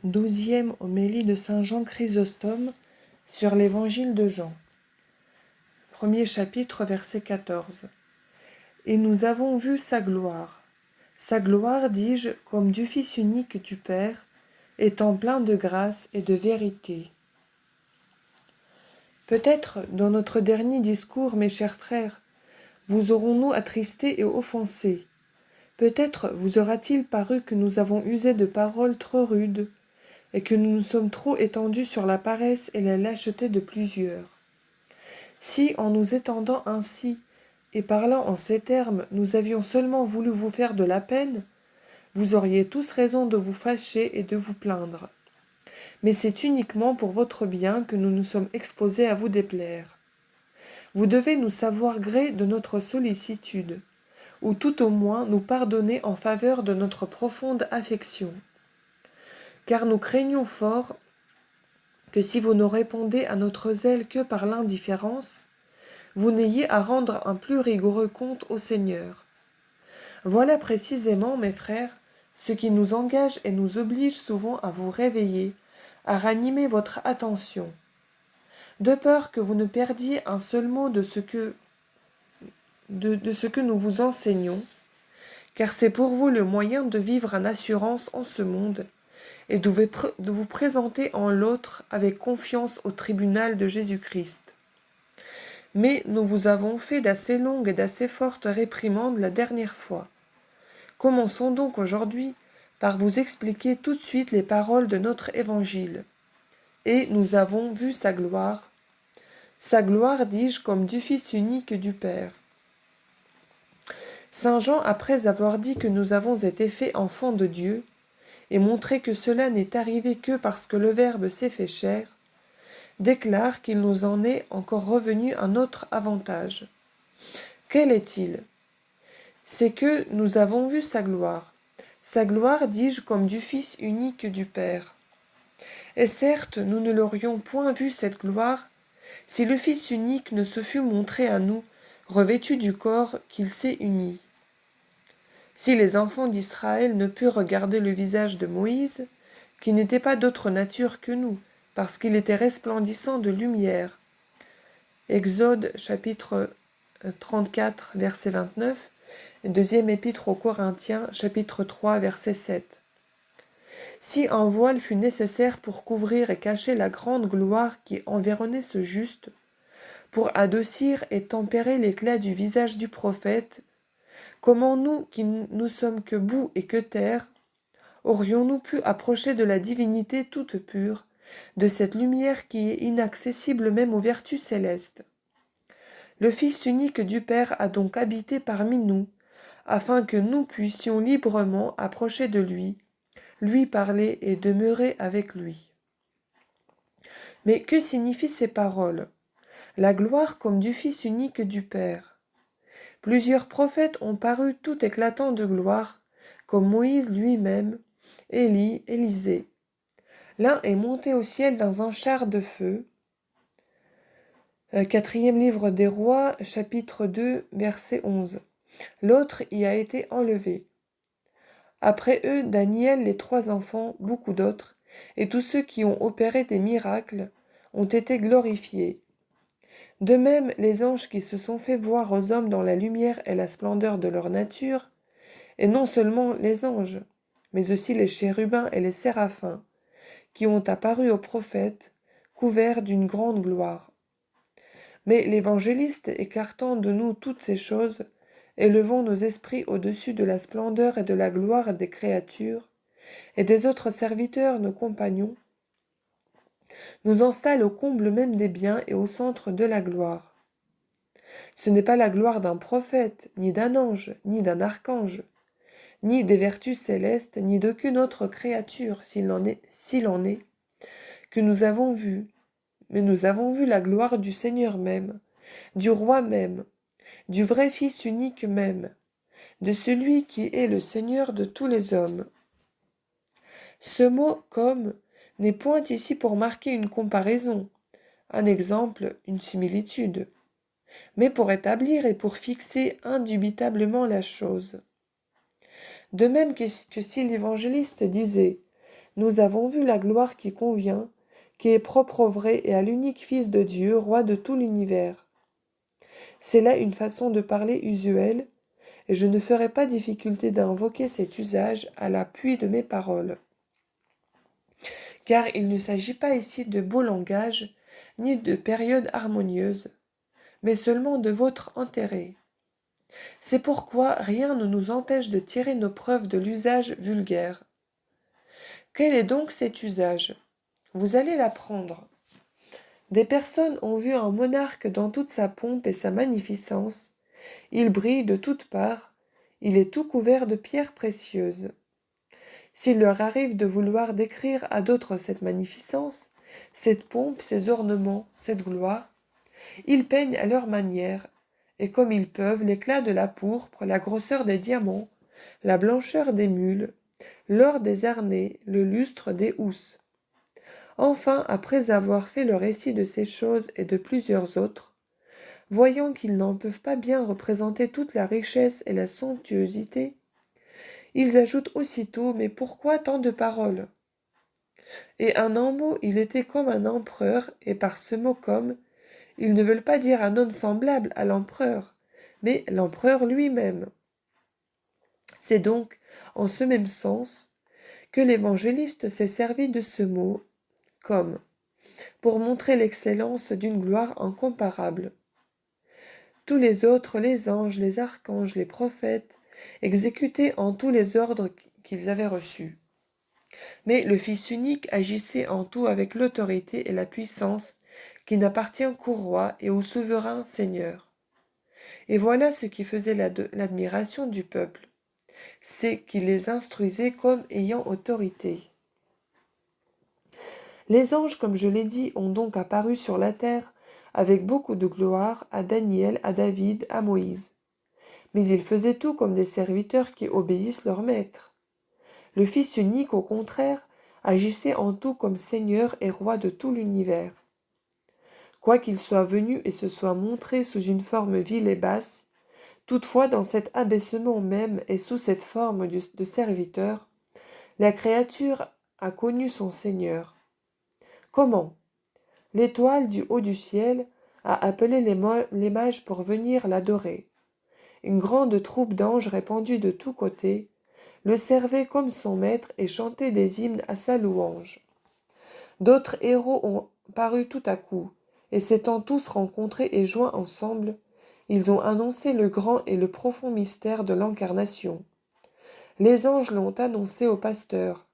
12e homélie de saint Jean Chrysostome sur l'évangile de Jean. Premier chapitre, verset 14. Et nous avons vu sa gloire. Sa gloire, dis-je, comme du Fils unique du Père, étant plein de grâce et de vérité. Peut-être, dans notre dernier discours, mes chers frères, vous aurons-nous attristés et offensés. Peut-être vous aura-t-il paru que nous avons usé de paroles trop rudes, et que nous nous sommes trop étendus sur la paresse et la lâcheté de plusieurs. Si, en nous étendant ainsi, et parlant en ces termes, nous avions seulement voulu vous faire de la peine, vous auriez tous raison de vous fâcher et de vous plaindre. Mais c'est uniquement pour votre bien que nous nous sommes exposés à vous déplaire. Vous devez nous savoir gré de notre sollicitude, ou tout au moins nous pardonner en faveur de notre profonde affection. Car nous craignons fort que si vous ne répondez à notre zèle que par l'indifférence, vous n'ayez à rendre un plus rigoureux compte au Seigneur. Voilà précisément, mes frères, ce qui nous engage et nous oblige souvent à vous réveiller, à ranimer votre attention, de peur que vous ne perdiez un seul mot de ce que nous vous enseignons, car c'est pour vous le moyen de vivre en assurance en ce monde, et de vous présenter en l'autre avec confiance au tribunal de Jésus-Christ. Mais nous vous avons fait d'assez longues et d'assez fortes réprimandes la dernière fois. Commençons donc aujourd'hui par vous expliquer tout de suite les paroles de notre évangile. Et nous avons vu sa gloire. Sa gloire, dis-je, comme du Fils unique du Père. Saint Jean, après avoir dit que nous avons été faits enfants de Dieu, et montré que cela n'est arrivé que parce que le Verbe s'est fait chair, déclare qu'il nous en est encore revenu un autre avantage. Quel est-il? C'est que nous avons vu sa gloire. Sa gloire, dis-je, comme du Fils unique du Père. Et certes, nous ne l'aurions point vu cette gloire, si le Fils unique ne se fût montré à nous, revêtu du corps qu'il s'est uni. Si les enfants d'Israël ne purent regarder le visage de Moïse, qui n'était pas d'autre nature que nous, parce qu'il était resplendissant de lumière. Exode chapitre 34, verset 29, et deuxième épître aux Corinthiens, chapitre 3, verset 7. Si un voile fut nécessaire pour couvrir et cacher la grande gloire qui environnait ce juste, pour adoucir et tempérer l'éclat du visage du prophète, comment nous, qui nous sommes que boue et que terre, aurions-nous pu approcher de la divinité toute pure, de cette lumière qui est inaccessible même aux vertus célestes? Le Fils unique du Père a donc habité parmi nous, afin que nous puissions librement approcher de lui parler et demeurer avec lui. Mais que signifient ces paroles? La gloire comme du Fils unique du Père. Plusieurs prophètes ont paru tout éclatants de gloire, comme Moïse lui-même, Élie, Élisée. L'un est monté au ciel dans un char de feu. Quatrième livre des Rois, chapitre 2, verset 11. L'autre y a été enlevé. Après eux, Daniel, les 3 enfants, beaucoup d'autres, et tous ceux qui ont opéré des miracles, ont été glorifiés. De même, les anges qui se sont fait voir aux hommes dans la lumière et la splendeur de leur nature, et non seulement les anges, mais aussi les chérubins et les séraphins, qui ont apparu aux prophètes, couverts d'une grande gloire. Mais l'évangéliste, écartant de nous toutes ces choses, élevons nos esprits au-dessus de la splendeur et de la gloire des créatures, et des autres serviteurs, nos compagnons, nous installe au comble même des biens et au centre de la gloire. Ce n'est pas la gloire d'un prophète, ni d'un ange, ni d'un archange, ni des vertus célestes, ni d'aucune autre créature, s'il en est, que nous avons vu, mais nous avons vu la gloire du Seigneur même, du Roi même, du vrai Fils unique même, de celui qui est le Seigneur de tous les hommes. Ce mot « comme » n'est point ici pour marquer une comparaison, un exemple, une similitude, mais pour établir et pour fixer indubitablement la chose. De même que si l'évangéliste disait « Nous avons vu la gloire qui convient, qui est propre au vrai et à l'unique Fils de Dieu, roi de tout l'univers. C'est là une façon de parler usuelle, et je ne ferai pas difficulté d'invoquer cet usage à l'appui de mes paroles. Car il ne s'agit pas ici de beau langage, ni de période harmonieuse, mais seulement de votre intérêt. C'est pourquoi rien ne nous empêche de tirer nos preuves de l'usage vulgaire. Quel est donc cet usage? Vous allez l'apprendre. Des personnes ont vu un monarque dans toute sa pompe et sa magnificence. Il brille de toutes parts, il est tout couvert de pierres précieuses. S'il leur arrive de vouloir décrire à d'autres cette magnificence, cette pompe, ces ornements, cette gloire, ils peignent à leur manière, et comme ils peuvent, l'éclat de la pourpre, la grosseur des diamants, la blancheur des mules, l'or des harnais, le lustre des housses. Enfin, après avoir fait le récit de ces choses et de plusieurs autres, voyant qu'ils n'en peuvent pas bien représenter toute la richesse et la somptuosité, ils ajoutent aussitôt « Mais pourquoi tant de paroles ?» Et en un mot, il était comme un empereur, et par ce mot comme, ils ne veulent pas dire un homme semblable à l'empereur, mais l'empereur lui-même. C'est donc, en ce même sens, que l'évangéliste s'est servi de ce mot « comme » pour montrer l'excellence d'une gloire incomparable. Tous les autres, les anges, les archanges, les prophètes, exécutaient en tous les ordres qu'ils avaient reçus. Mais le Fils unique agissait en tout avec l'autorité et la puissance qui n'appartient qu'au roi et au souverain Seigneur. Et voilà ce qui faisait l'admiration du peuple, c'est qu'il les instruisait comme ayant autorité. Les anges, comme je l'ai dit, ont donc apparu sur la terre avec beaucoup de gloire à Daniel, à David, à Moïse. Mais ils faisaient tout comme des serviteurs qui obéissent leur maître. Le Fils unique, au contraire, agissait en tout comme Seigneur et roi de tout l'univers. Quoiqu'il soit venu et se soit montré sous une forme vile et basse, toutefois dans cet abaissement même et sous cette forme de serviteur, la créature a connu son Seigneur. Comment? L'étoile du haut du ciel a appelé les mages pour venir l'adorer. Une grande troupe d'anges répandus de tous côtés le servait comme son maître et chantait des hymnes à sa louange. D'autres héros ont paru tout à coup, et s'étant tous rencontrés et joints ensemble, ils ont annoncé le grand et le profond mystère de l'incarnation. Les anges l'ont annoncé aux pasteurs,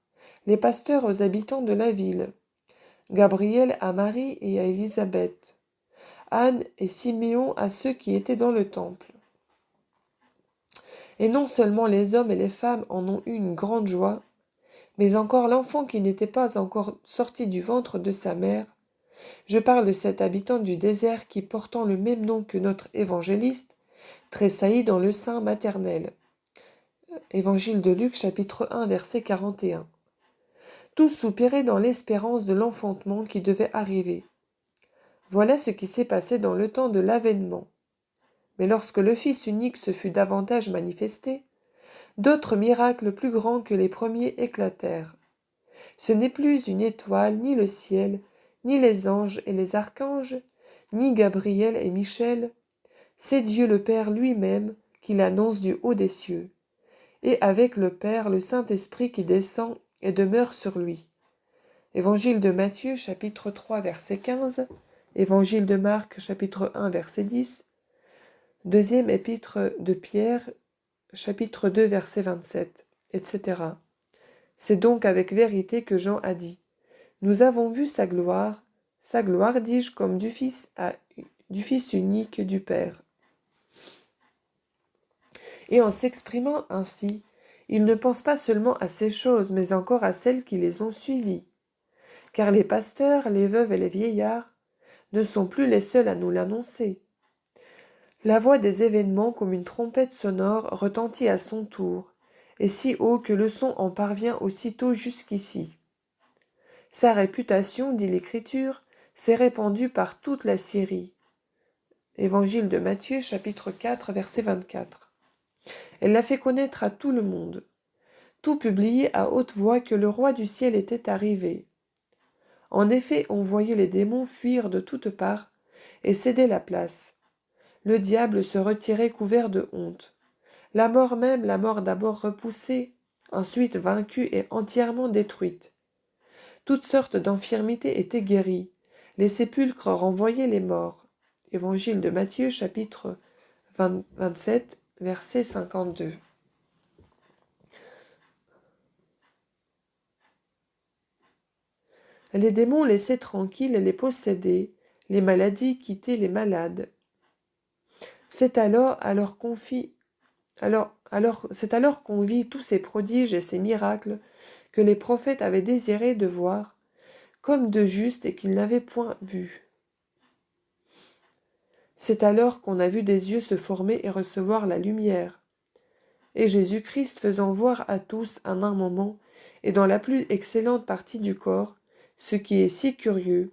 les pasteurs aux habitants de la ville, Gabriel à Marie et à Élisabeth, Anne et Siméon à ceux qui étaient dans le temple. Et non seulement les hommes et les femmes en ont eu une grande joie, mais encore l'enfant qui n'était pas encore sorti du ventre de sa mère. Je parle de cet habitant du désert qui, portant le même nom que notre évangéliste, tressaillit dans le sein maternel. Évangile de Luc, chapitre 1, verset 41. Tous soupiraient dans l'espérance de l'enfantement qui devait arriver. Voilà ce qui s'est passé dans le temps de l'avènement. Mais lorsque le Fils unique se fut davantage manifesté, d'autres miracles plus grands que les premiers éclatèrent. Ce n'est plus une étoile, ni le ciel, ni les anges et les archanges, ni Gabriel et Michel, c'est Dieu le Père lui-même qui l'annonce du haut des cieux, et avec le Père le Saint-Esprit qui descend et demeure sur lui. Évangile de Matthieu, chapitre 3, verset 15, Évangile de Marc, chapitre 1, verset 10, deuxième épître de Pierre, chapitre 2, verset 27, etc. C'est donc avec vérité que Jean a dit « Nous avons vu sa gloire, dis-je, comme du Fils unique du Père. » Et en s'exprimant ainsi, il ne pense pas seulement à ces choses, mais encore à celles qui les ont suivies. Car les pasteurs, les veuves et les vieillards ne sont plus les seuls à nous l'annoncer. La voix des événements comme une trompette sonore retentit à son tour, et si haut que le son en parvient aussitôt jusqu'ici. Sa réputation, dit l'Écriture, s'est répandue par toute la Syrie. Évangile de Matthieu, chapitre 4, verset 24. Elle l'a fait connaître à tout le monde. tout publiait à haute voix que le roi du ciel était arrivé. En effet, on voyait les démons fuir de toutes parts et céder la place. Le diable se retirait couvert de honte. La mort même, la mort d'abord repoussée, ensuite vaincue et entièrement détruite. Toutes sortes d'infirmités étaient guéries. Les sépulcres renvoyaient les morts. Évangile de Matthieu, chapitre 27, verset 52. Les démons laissaient tranquilles les possédés, les maladies quittaient les malades. C'est alors qu'on vit tous ces prodiges et ces miracles que les prophètes avaient désiré de voir, comme de justes et qu'ils n'avaient point vus. C'est alors qu'on a vu des yeux se former et recevoir la lumière. Et Jésus-Christ faisant voir à tous en un moment, et dans la plus excellente partie du corps, ce qui est si curieux,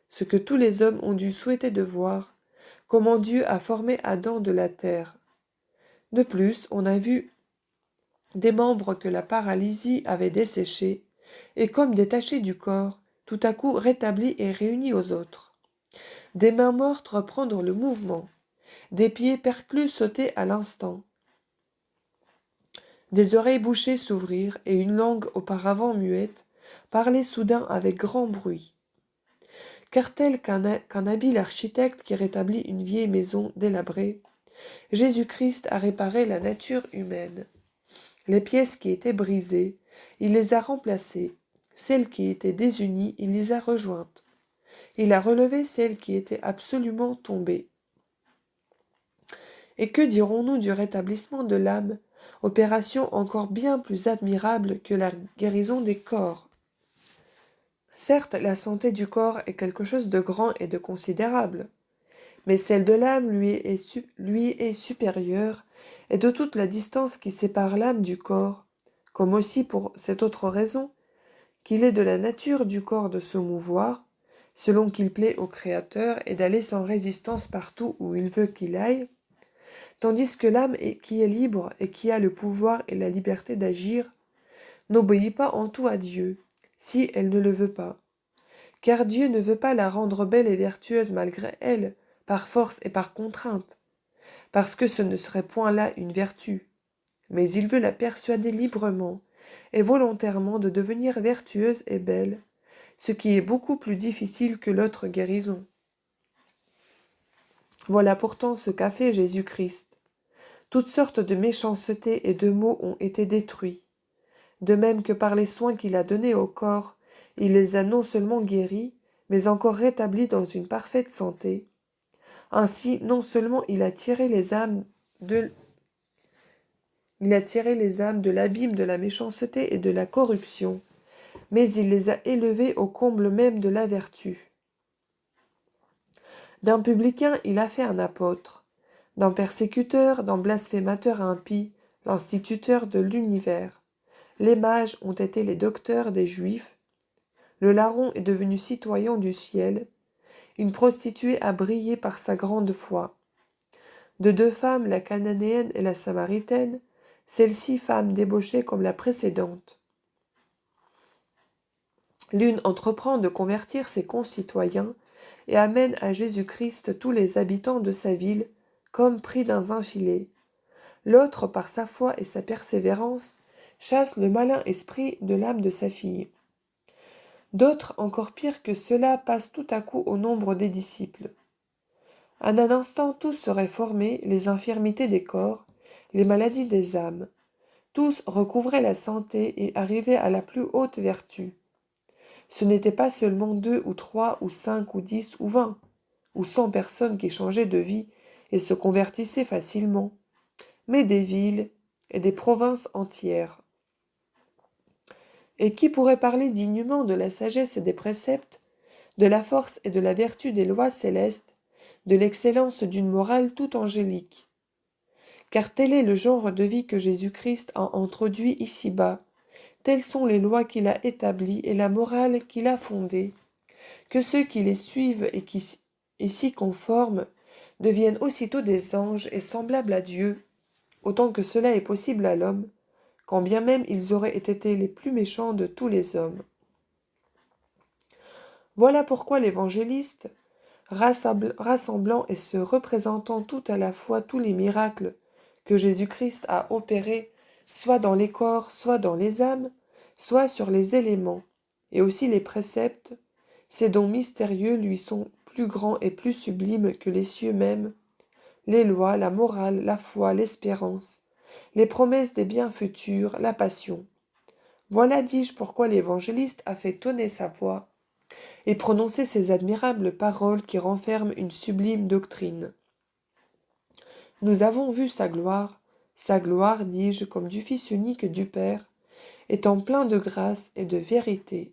ce que tous les hommes ont dû souhaiter de voir, comment Dieu a formé Adam de la terre. De plus, on a vu des membres que la paralysie avait desséchés, et comme détachés du corps, tout à coup rétablis et réunis aux autres. Des mains mortes reprendre le mouvement, des pieds perclus sauter à l'instant, des oreilles bouchées s'ouvrir et une langue auparavant muette parler soudain avec grand bruit. Car tel qu'un habile architecte qui rétablit une vieille maison délabrée, Jésus-Christ a réparé la nature humaine. Les pièces qui étaient brisées, il les a remplacées. Celles qui étaient désunies, il les a rejointes. Il a relevé celles qui étaient absolument tombées. Et que dirons-nous du rétablissement de l'âme, opération encore bien plus admirable que la guérison des corps? Certes, la santé du corps est quelque chose de grand et de considérable, mais celle de l'âme lui est supérieure, et de toute la distance qui sépare l'âme du corps, comme aussi pour cette autre raison, qu'il est de la nature du corps de se mouvoir, selon qu'il plaît au Créateur, et d'aller sans résistance partout où il veut qu'il aille, tandis que l'âme qui est libre et qui a le pouvoir et la liberté d'agir, n'obéit pas en tout à Dieu, si elle ne le veut pas. Car Dieu ne veut pas la rendre belle et vertueuse malgré elle, par force et par contrainte, parce que ce ne serait point là une vertu, mais il veut la persuader librement et volontairement de devenir vertueuse et belle, ce qui est beaucoup plus difficile que l'autre guérison. Voilà pourtant ce qu'a fait Jésus-Christ. Toutes sortes de méchancetés et de maux ont été détruits. De même que par les soins qu'il a donnés au corps, il les a non seulement guéris, mais encore rétablis dans une parfaite santé. Ainsi, non seulement il a tiré les âmes de l'abîme de la méchanceté et de la corruption, mais il les a élevés au comble même de la vertu. D'un publicain, il a fait un apôtre, d'un persécuteur, d'un blasphémateur impie, l'instituteur de l'univers. Les mages ont été les docteurs des Juifs, le larron est devenu citoyen du ciel, une prostituée a brillé par sa grande foi. De deux femmes, la cananéenne et la samaritaine, celle-ci femme débauchée comme la précédente. L'une entreprend de convertir ses concitoyens et amène à Jésus-Christ tous les habitants de sa ville, comme pris dans un filet. L'autre, par sa foi et sa persévérance, chasse le malin esprit de l'âme de sa fille. D'autres, encore pires que cela, passent tout à coup au nombre des disciples. En un instant, tous seraient formés, les infirmités des corps, les maladies des âmes. Tous recouvraient la santé et arrivaient à la plus haute vertu. Ce n'étaient pas seulement 2 ou 3 ou 5 ou 10 ou 20 ou 100 personnes qui changeaient de vie et se convertissaient facilement, mais des villes et des provinces entières. Et qui pourrait parler dignement de la sagesse et des préceptes, de la force et de la vertu des lois célestes, de l'excellence d'une morale tout angélique? Car tel est le genre de vie que Jésus-Christ a introduit ici-bas, telles sont les lois qu'il a établies et la morale qu'il a fondée, que ceux qui les suivent et s'y conforment deviennent aussitôt des anges et semblables à Dieu, autant que cela est possible à l'homme, quand bien même ils auraient été les plus méchants de tous les hommes. Voilà pourquoi l'évangéliste, rassemblant et se représentant tout à la fois tous les miracles que Jésus-Christ a opérés, soit dans les corps, soit dans les âmes, soit sur les éléments, et aussi les préceptes, ces dons mystérieux lui sont plus grands et plus sublimes que les cieux mêmes, les lois, la morale, la foi, l'espérance, les promesses des biens futurs, la passion. Voilà, dis-je, pourquoi l'évangéliste a fait tonner sa voix et prononcer ces admirables paroles qui renferment une sublime doctrine. Nous avons vu sa gloire, dis-je, comme du Fils unique du Père, étant plein de grâce et de vérité.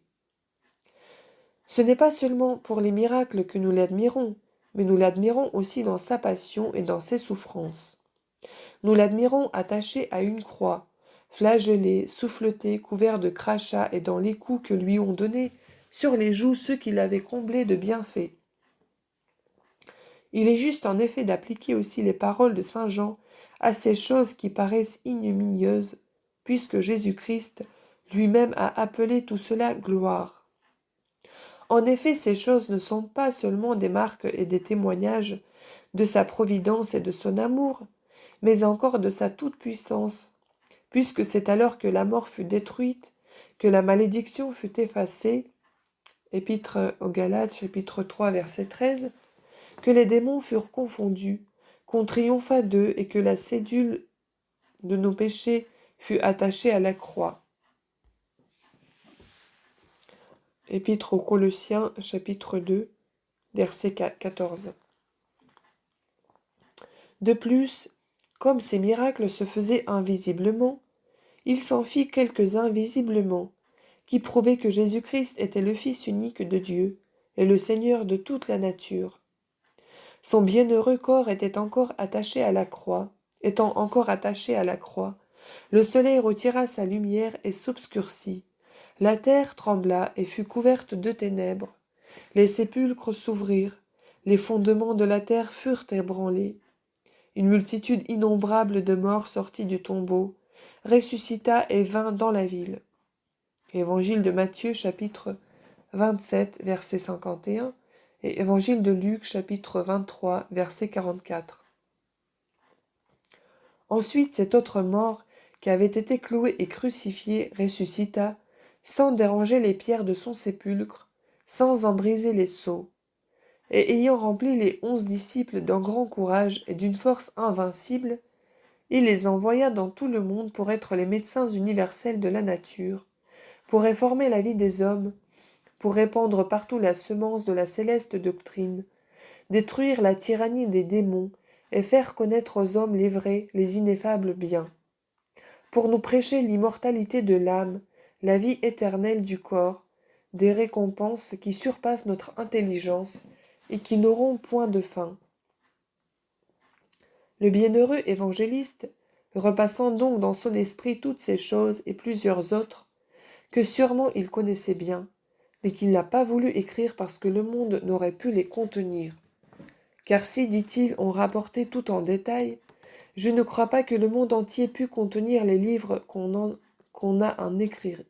Ce n'est pas seulement pour les miracles que nous l'admirons, mais nous l'admirons aussi dans sa passion et dans ses souffrances. Nous l'admirons attaché à une croix, flagellé, souffleté, couvert de crachats et dans les coups que lui ont donnés sur les joues ceux qui l'avaient comblé de bienfaits. Il est juste en effet d'appliquer aussi les paroles de saint Jean à ces choses qui paraissent ignominieuses, puisque Jésus-Christ lui-même a appelé tout cela gloire. En effet, ces choses ne sont pas seulement des marques et des témoignages de sa providence et de son amour, mais encore de sa toute-puissance, puisque c'est alors que la mort fut détruite, que la malédiction fut effacée, Épître aux Galates, chapitre 3, verset 13, que les démons furent confondus, qu'on triompha d'eux et que la cédule de nos péchés fut attachée à la croix. Épître aux Colossiens, chapitre 2, verset 14. De plus, comme ces miracles se faisaient invisiblement, il s'en fit quelques-uns visiblement, qui prouvaient que Jésus-Christ était le Fils unique de Dieu et le Seigneur de toute la nature. Son bienheureux corps était encore attaché à la croix, étant encore attaché à la croix, le soleil retira sa lumière et s'obscurcit. La terre trembla et fut couverte de ténèbres. Les sépulcres s'ouvrirent, les fondements de la terre furent ébranlés. Une multitude innombrable de morts sortit du tombeau, ressuscita et vint dans la ville. Évangile de Matthieu, chapitre 27, verset 51, et Évangile de Luc, chapitre 23, verset 44. Ensuite, cet autre mort, qui avait été cloué et crucifié, ressuscita, sans déranger les pierres de son sépulcre, sans en briser les sceaux. Et ayant rempli les 11 disciples d'un grand courage et d'une force invincible, il les envoya dans tout le monde pour être les médecins universels de la nature, pour réformer la vie des hommes, pour répandre partout la semence de la céleste doctrine, détruire la tyrannie des démons et faire connaître aux hommes les vrais, les ineffables biens, pour nous prêcher l'immortalité de l'âme, la vie éternelle du corps, des récompenses qui surpassent notre intelligence et qui n'auront point de fin. Le bienheureux évangéliste, repassant donc dans son esprit toutes ces choses et plusieurs autres, que sûrement il connaissait bien, mais qu'il n'a pas voulu écrire parce que le monde n'aurait pu les contenir. Car si, dit-il, on rapportait tout en détail, je ne crois pas que le monde entier pût contenir les livres qu'on en écrirait.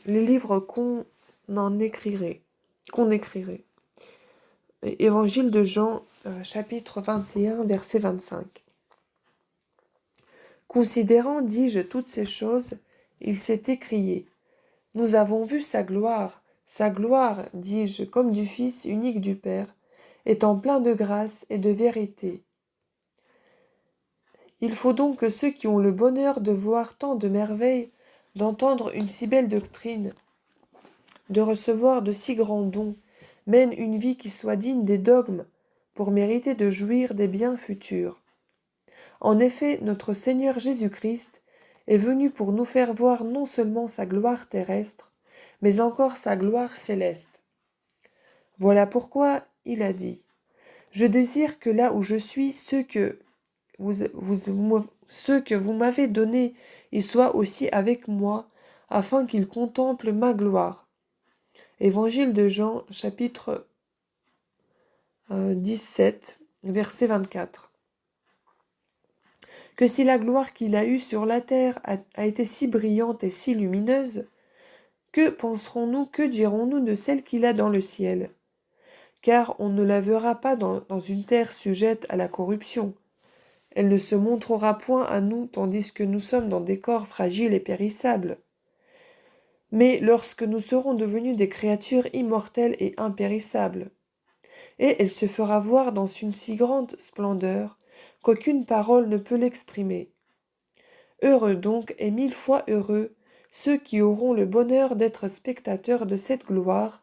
Les livres qu'on écrirait. Évangile de Jean, chapitre 21, verset 25. Considérant, dis-je, toutes ces choses, il s'est écrié. Nous avons vu sa gloire, dis-je, comme du Fils unique du Père, étant plein de grâce et de vérité. Il faut donc que ceux qui ont le bonheur de voir tant de merveilles, d'entendre une si belle doctrine, de recevoir de si grands dons, mènent une vie qui soit digne des dogmes, pour mériter de jouir des biens futurs. En effet, notre Seigneur Jésus-Christ est venu pour nous faire voir non seulement sa gloire terrestre, mais encore sa gloire céleste. Voilà pourquoi il a dit « Je désire que là où je suis, ceux que vous m'avez donnés, ils soient aussi avec moi, afin qu'ils contemplent ma gloire. » Évangile de Jean, chapitre 17, verset 24. Que si la gloire qu'il a eue sur la terre a été si brillante et si lumineuse, que penserons-nous, que dirons-nous de celle qu'il a dans le ciel? Car on ne la verra pas dans une terre sujette à la corruption. Elle ne se montrera point à nous, tandis que nous sommes dans des corps fragiles et périssables. Mais lorsque nous serons devenus des créatures immortelles et impérissables, et elle se fera voir dans une si grande splendeur qu'aucune parole ne peut l'exprimer. Heureux donc, et 1000 fois heureux, ceux qui auront le bonheur d'être spectateurs de cette gloire.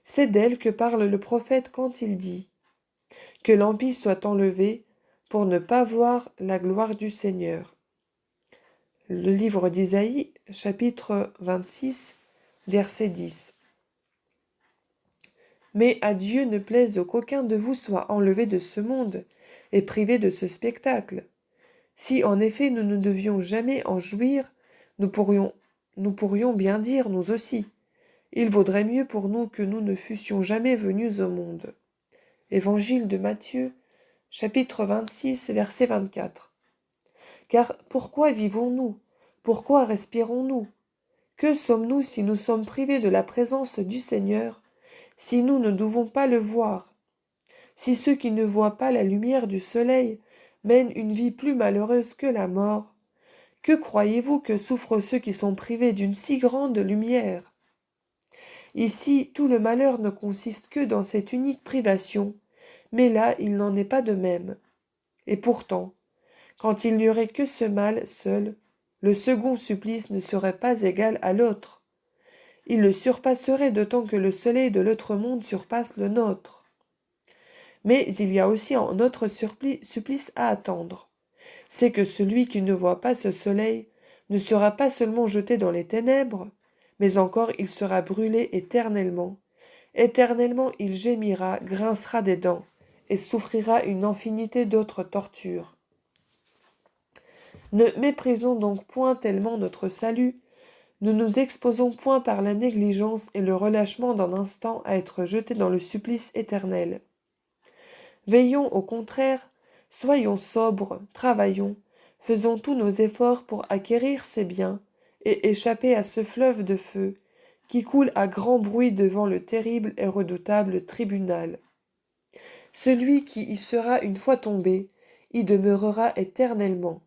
C'est d'elle que parle le prophète quand il dit « Que l'Empire soit enlevé pour ne pas voir la gloire du Seigneur ». Le livre d'Isaïe, chapitre 26, verset 10. Mais à Dieu ne plaise qu'aucun de vous soit enlevé de ce monde et privé de ce spectacle. Si en effet nous ne devions jamais en jouir, nous pourrions bien dire, nous aussi, il vaudrait mieux pour nous que nous ne fussions jamais venus au monde. Évangile de Matthieu, chapitre 26, verset 24. Car pourquoi vivons-nous? Pourquoi respirons-nous? Que sommes-nous si nous sommes privés de la présence du Seigneur, si nous ne devons pas le voir? Si ceux qui ne voient pas la lumière du soleil mènent une vie plus malheureuse que la mort, que croyez-vous que souffrent ceux qui sont privés d'une si grande lumière? Ici, tout le malheur ne consiste que dans cette unique privation, mais là, il n'en est pas de même. Et pourtant, quand il n'y aurait que ce mal seul, le second supplice ne serait pas égal à l'autre. Il le surpasserait d'autant que le soleil de l'autre monde surpasse le nôtre. Mais il y a aussi un autre supplice à attendre. C'est que celui qui ne voit pas ce soleil ne sera pas seulement jeté dans les ténèbres, mais encore il sera brûlé éternellement. Éternellement il gémira, grincera des dents, et souffrira une infinité d'autres tortures. Ne méprisons donc point tellement notre salut, ne nous exposons point par la négligence et le relâchement d'un instant à être jetés dans le supplice éternel. Veillons au contraire, soyons sobres, travaillons, faisons tous nos efforts pour acquérir ces biens et échapper à ce fleuve de feu qui coule à grand bruit devant le terrible et redoutable tribunal. Celui qui y sera une fois tombé y demeurera éternellement.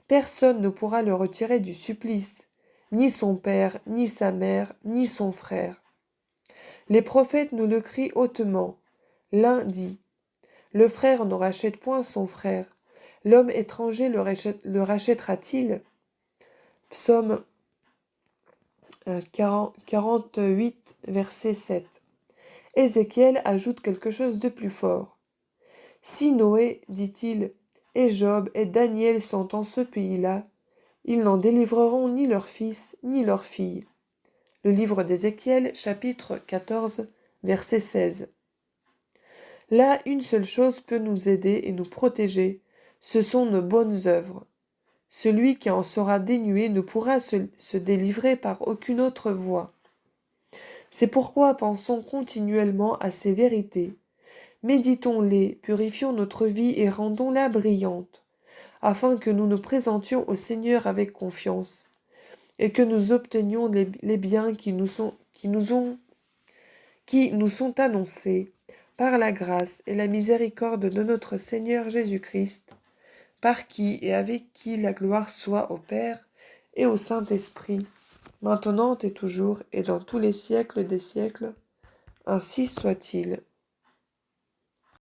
Personne ne pourra le retirer du supplice, ni son père, ni sa mère, ni son frère. Les prophètes nous le crient hautement. L'un dit « Le frère ne rachète point son frère. L'homme étranger le rachètera-t-il » Psaume 48, verset 7. Ézéchiel ajoute quelque chose de plus fort. « Si Noé, dit-il, et Job et Daniel sont en ce pays-là, ils n'en délivreront ni leurs fils ni leurs filles. » Le livre d'Ézéchiel, chapitre 14, verset 16. Là, une seule chose peut nous aider et nous protéger, ce sont nos bonnes œuvres. Celui qui en sera dénué ne pourra se délivrer par aucune autre voie. C'est pourquoi pensons continuellement à ces vérités. Méditons-les, purifions notre vie et rendons-la brillante, afin que nous nous présentions au Seigneur avec confiance, et que nous obtenions les biens qui nous sont annoncés par la grâce et la miséricorde de notre Seigneur Jésus-Christ, par qui et avec qui la gloire soit au Père et au Saint-Esprit, maintenant et toujours et dans tous les siècles des siècles. Ainsi soit-il.